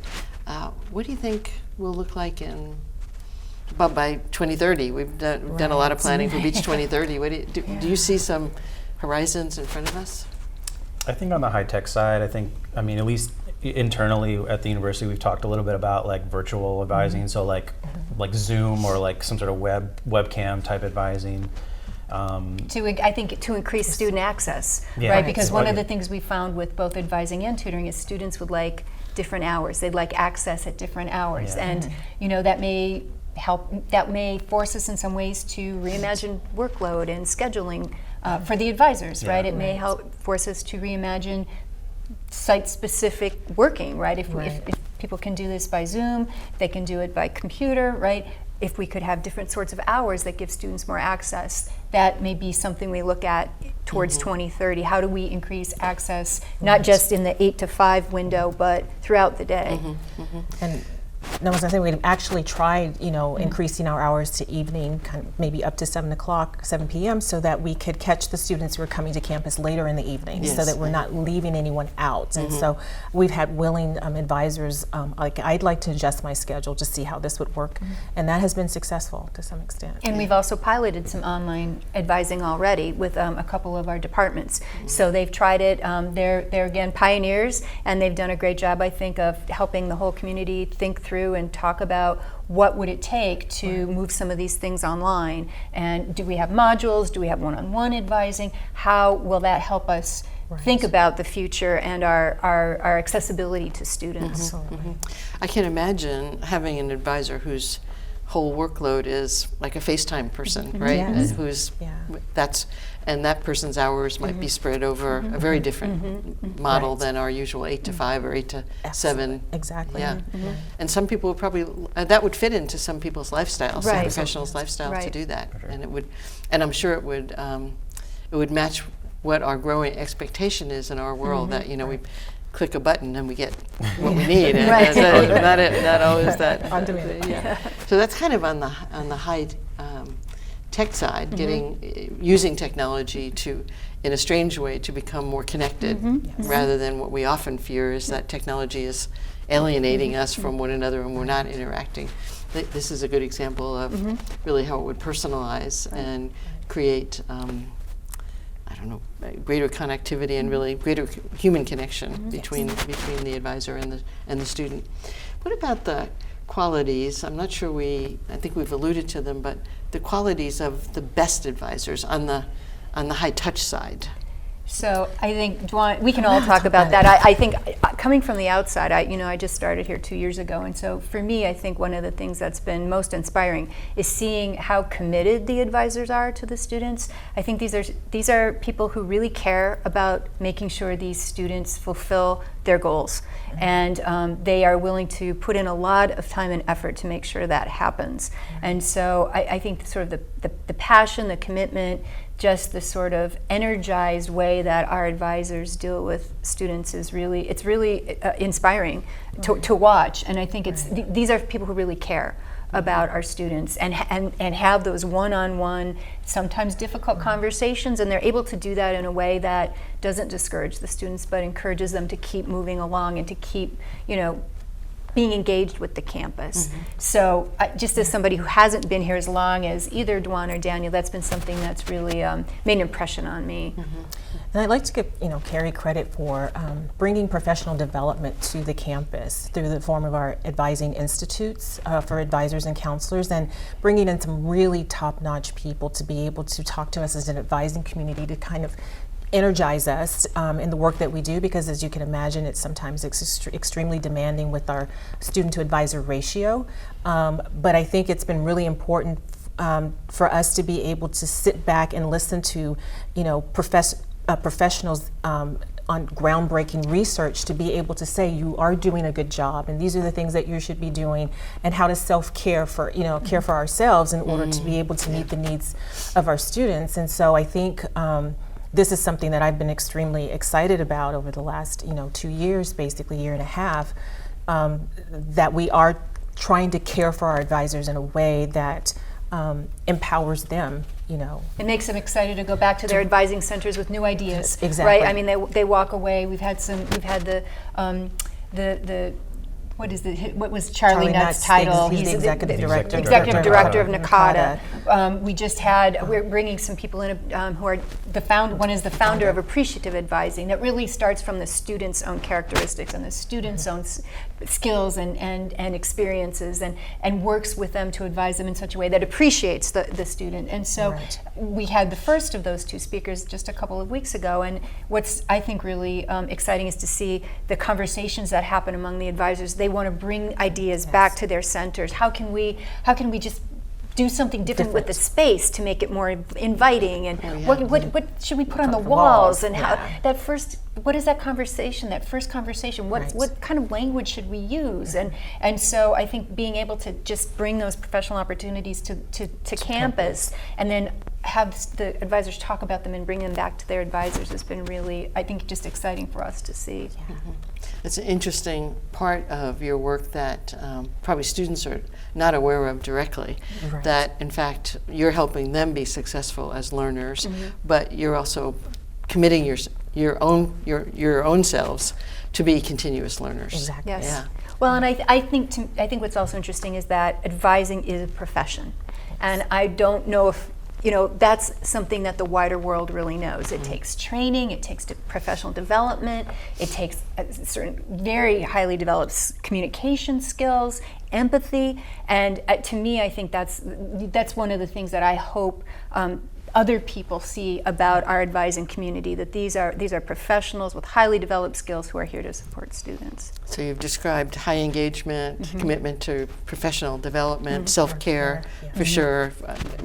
What do you think will look like by 2030? We've done a lot of planning for Beach 2030. Do you see some horizons in front of us? I think on the high-tech side, at least internally at the university, we've talked a little bit about virtual advising, so like Zoom or some sort of webcam type advising. I think to increase student access, right? Because one of the things we found with both advising and tutoring is students would like different hours. They'd like access at different hours, and that may force us in some ways to reimagine workload and scheduling for the advisors, right? It may help force us to reimagine site-specific working, right? If people can do this by Zoom, they can do it by computer, right? If we could have different sorts of hours that give students more access, that may be something we look at towards 2030. How do we increase access, not just in the 8 to 5 window, but throughout the day? And that was something we actually tried, increasing our hours to evening, maybe up to 7 p.m., so that we could catch the students who are coming to campus later in the evening, so that we're not leaving anyone out. And so we've had willing advisors, I'd like to adjust my schedule to see how this would work, and that has been successful to some extent. And we've also piloted some online advising already with a couple of our departments. So they've tried it. They're again pioneers, and they've done a great job, I think, of helping the whole community think through through and talk about what would it take to move some of these things online, and do we have modules, do we have one-on-one advising, how will that help us think about the future and our accessibility to students. I can imagine having an advisor whose whole workload is like a FaceTime person, right? Yes. Who's and that person's hours might be spread over a very different model than our usual 8 to 5 or 8 to 7. Exactly. Yeah. And some people would probably that would fit into some people's lifestyles, some professionals' lifestyle to do that, and it would, and I'm sure it would match what our growing expectation is in our world, that we click a button and we get what we need, and not always that On demand. Yeah. So that's kind of on the high tech side, using technology to, in a strange way, to become more connected, rather than what we often fear is that technology is alienating us from one another and we're not interacting. This is a good example of really how it would personalize and create greater connectivity and really greater human connection between the advisor and the student. What about the qualities? I'm not sure I think we've alluded to them, but the qualities of the best advisors on the high touch side. So I think, Dwan, we can all talk about that. I think coming from the outside, I just started here 2 years ago, and so for me, I think one of the things that's been most inspiring is seeing how committed the advisors are to the students. I think these are people who really care about making sure these students fulfill their goals, and they are willing to put in a lot of time and effort to make sure that happens. And so I think sort of the passion, the commitment, just the sort of energized way that our advisors deal with students is really inspiring to watch. And I think these are people who really care about our students and have those one-on-one, sometimes difficult conversations, and they're able to do that in a way that doesn't discourage the students but encourages them to keep moving along and to keep being engaged with the campus. So just as somebody who hasn't been here as long as either Dwan or Daniel, that's been something that's really made an impression on me. And I'd like to give Carrie credit for bringing professional development to the campus through the form of our advising institutes for advisors and counselors, and bringing in some really top-notch people to be able to talk to us as an advising community to kind of energize us in the work that we do, because as you can imagine, it's sometimes extremely demanding with our student to advisor ratio. But I think it's been really important for us to be able to sit back and listen to, professionals on groundbreaking research to be able to say you are doing a good job and these are the things that you should be doing, and how to self-care for care for ourselves in order to be able to meet the needs of our students. And so I think this is something that I've been extremely excited about over the last 2 years, basically year and a half, that we are trying to care for our advisors in a way that empowers them. It makes them excited to go back to their advising centers with new ideas. Exactly. Right? I mean, they walk away. We've had the what was Charlie Nutt's title? He's the executive director. Executive director of NACADA. We're bringing some people in who are one is the founder of Appreciative Advising, that really starts from the student's own characteristics and the student's own skills and experiences, and works with them to advise them in such a way that appreciates the student. And so we had the first of those two speakers just a couple of weeks ago, and what's I think really exciting is to see the conversations that happen among the advisors. They want to bring ideas back to their centers. How can we just do something different with the space to make it more inviting, and what should we put on the walls, and how what is that conversation, that first conversation, what kind of language should we use, and so I think being able to just bring those professional opportunities to campus and then have the advisors talk about them and bring them back to their advisors has been really, I think, just exciting for us to see. It's an interesting part of your work that probably students are not aware of directly, that in fact you're helping them be successful as learners, but you're also committing your own selves to be continuous learners. Exactly. Yes. Yeah. Well, and I think what's also interesting is that advising is a profession, and I don't know if that's something that the wider world really knows. It takes training, it takes professional development, it takes certain very highly developed communication skills, empathy, and to me, I think that's one of the things that I hope other people see about our advising community, that these are professionals with highly developed skills who are here to support students. So you've described high engagement, commitment to professional development, self-care, for sure,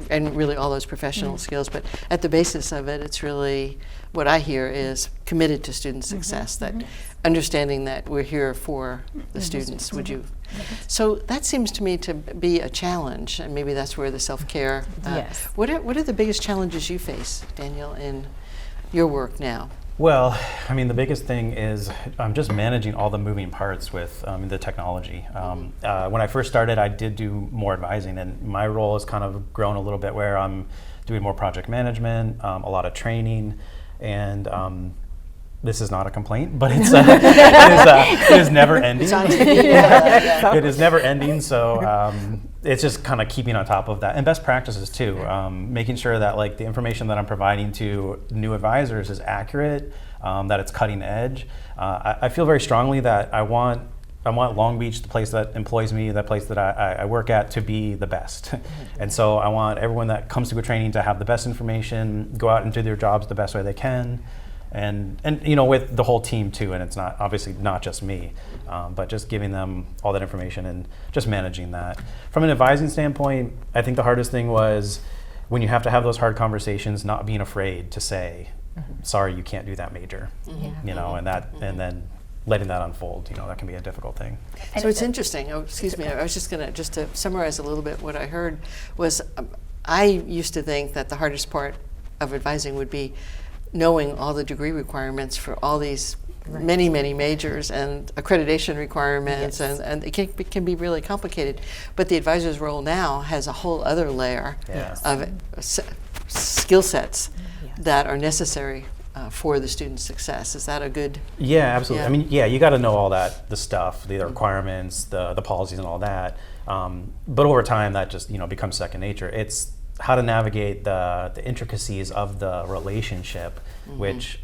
and really all those professional skills. But at the basis of it, it's really, what I hear is committed to student success, that understanding that we're here for the students. Would you? So that seems to me to be a challenge, and maybe that's where the self-care. Yes. What are the biggest challenges you face, Daniel, in your work now? Well, I mean, the biggest thing is just managing all the moving parts with the technology. When I first started, I did do more advising, and my role has kind of grown a little bit where I'm doing more project management, a lot of training, and this is not a complaint, but it is never ending. It is never ending, so it's just kind of keeping on top of that, and best practices too. Making sure that like the information that I'm providing to new advisors is accurate, that it's cutting edge. I feel very strongly that I want Long Beach, the place that employs me, the place that I work at, to be the best. And so I want everyone that comes to a training to have the best information, go out and do their jobs the best way they can. And with the whole team too, and it's obviously not just me, but just giving them all that information and just managing that. From an advising standpoint, I think the hardest thing was when you have to have those hard conversations, not being afraid to say, sorry, you can't do that major, and then letting that unfold, that can be a difficult thing. So it's interesting. Oh, excuse me. I was just to summarize a little bit what I heard was, I used to think that the hardest part of advising would be knowing all the degree requirements for all these many majors and accreditation requirements, and it can be really complicated. But the advisor's role now has a whole other layer of skill sets that are necessary for the student's success. Is that a good? Yeah, absolutely. I mean, you got to know all the stuff, the requirements, the policies, and all that. But over time, that just becomes second nature. It's how to navigate the intricacies of the relationship, which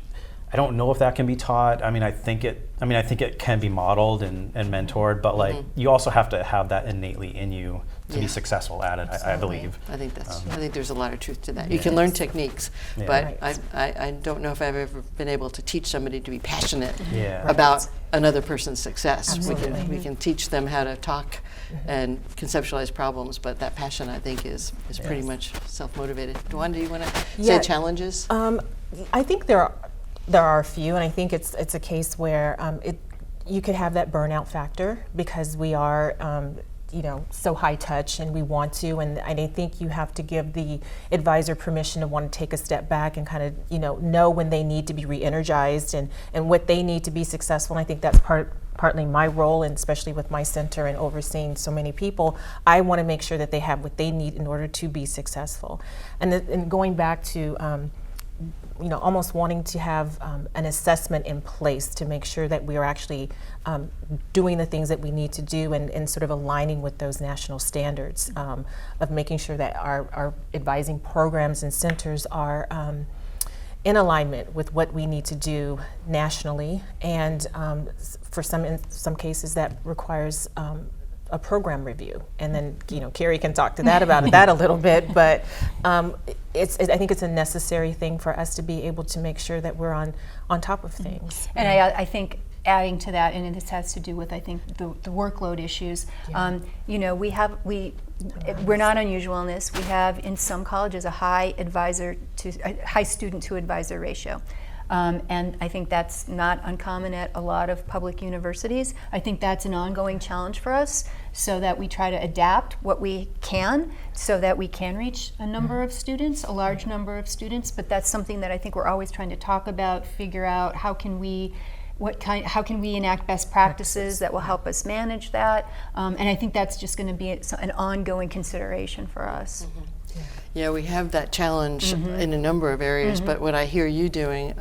I don't know if that can be taught. I think it can be modeled and mentored, but like you also have to have that innately in you to be successful at it. I believe. I think I think there's a lot of truth to that. You can learn techniques, but I don't know if I've ever been able to teach somebody to be passionate about another person's success. We can teach them how to talk and conceptualize problems, but that passion, I think, is pretty much self-motivated. Dwan, do you want to say challenges? I think there are a few, and I think it's a case where you could have that burnout factor because we are so high touch and we want to, and I think you have to give the advisor permission to want to take a step back and kind of know when they need to be re-energized and what they need to be successful. And I think that's partly my role, and especially with my center and overseeing so many people, I want to make sure that they have what they need in order to be successful. And going back to almost wanting to have an assessment in place to make sure that we are actually doing the things that we need to do and sort of aligning with those national standards of making sure that our advising programs and centers are in alignment with what we need to do nationally, and for in some cases that requires a program review, and then Carrie can talk to that about that a little bit, but I think it's a necessary thing for us to be able to make sure that we're on top of things. And I think adding to that, and this has to do with, I think, the workload issues. We're not unusual in this. We have in some colleges a high student to advisor ratio. And I think that's not uncommon at a lot of public universities. I think that's an ongoing challenge for us, so that we try to adapt what we can so that we can reach a number of students, a large number of students. But that's something that I think we're always trying to talk about, figure out how can we enact best practices that will help us manage that. And I think that's just going to be an ongoing consideration for us. Yeah, we have that challenge in a number of areas, but what I hear you doing,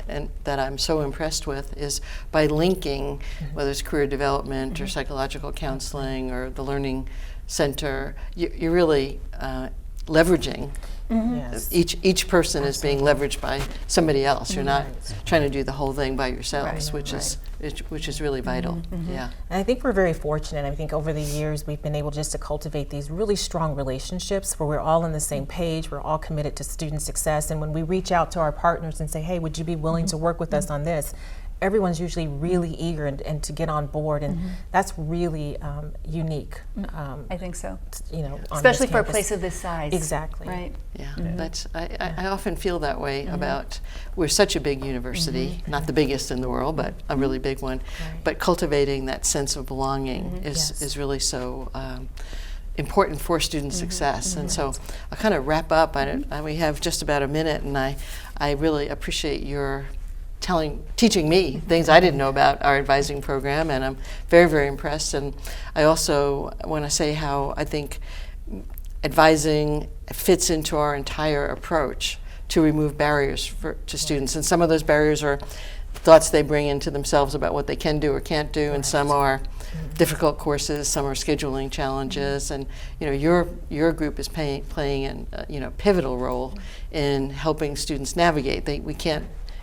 and that I'm so impressed with, is by linking, whether it's career development or psychological counseling or the learning center, you're really leveraging. Yes. Each person is being leveraged by somebody else. You're not trying to do the whole thing by yourselves, which is really vital. Yeah. And I think we're very fortunate. I think over the years we've been able just to cultivate these really strong relationships where we're all on the same page, we're all committed to student success, and when we reach out to our partners and say, hey, would you be willing to work with us on this? Everyone's usually really eager and to get on board, and that's really unique. I think so. You know, on Especially this for a campus. place of this size. Exactly. Right. Yeah, that's. I often feel that way about. We're such a big university, not the biggest in the world, but a really big one. But cultivating that sense of belonging is really so important for student success. And so I'll kind of wrap up. We have just about a minute, and I really appreciate your teaching me things I didn't know about our advising program, and I'm very, very impressed. And I also want to say how I think advising fits into our entire approach to remove barriers to students. And some of those barriers are thoughts they bring into themselves about what they can do or can't do, and some are difficult courses, some are scheduling challenges, and you know your group is playing a pivotal role in helping students navigate.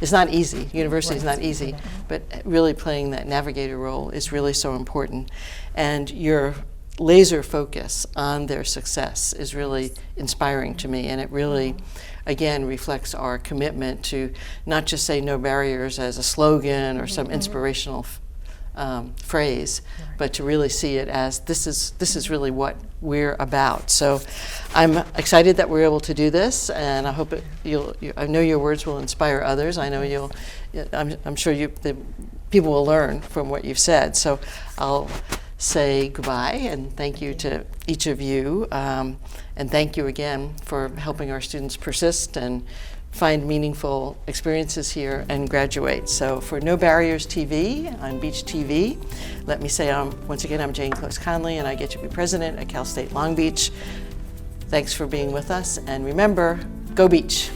It's not easy. University is not easy, but really playing that navigator role is really so important. And your laser focus on their success is really inspiring to me, and it really, again, reflects our commitment to not just say no barriers as a slogan or some inspirational phrase, but to really see it as this is really what we're about. So I'm excited that we're able to do this, and I hope I know your words will inspire others. I know I'm sure the people will learn from what you've said. So I'll say goodbye and thank you to each of you, and thank you again for helping our students persist and find meaningful experiences here and graduate. So for No Barriers TV on BeachTV, let me say once again, I'm Jane Close Conley, and I get to be president at Cal State Long Beach. Thanks for being with us, and remember, go Beach.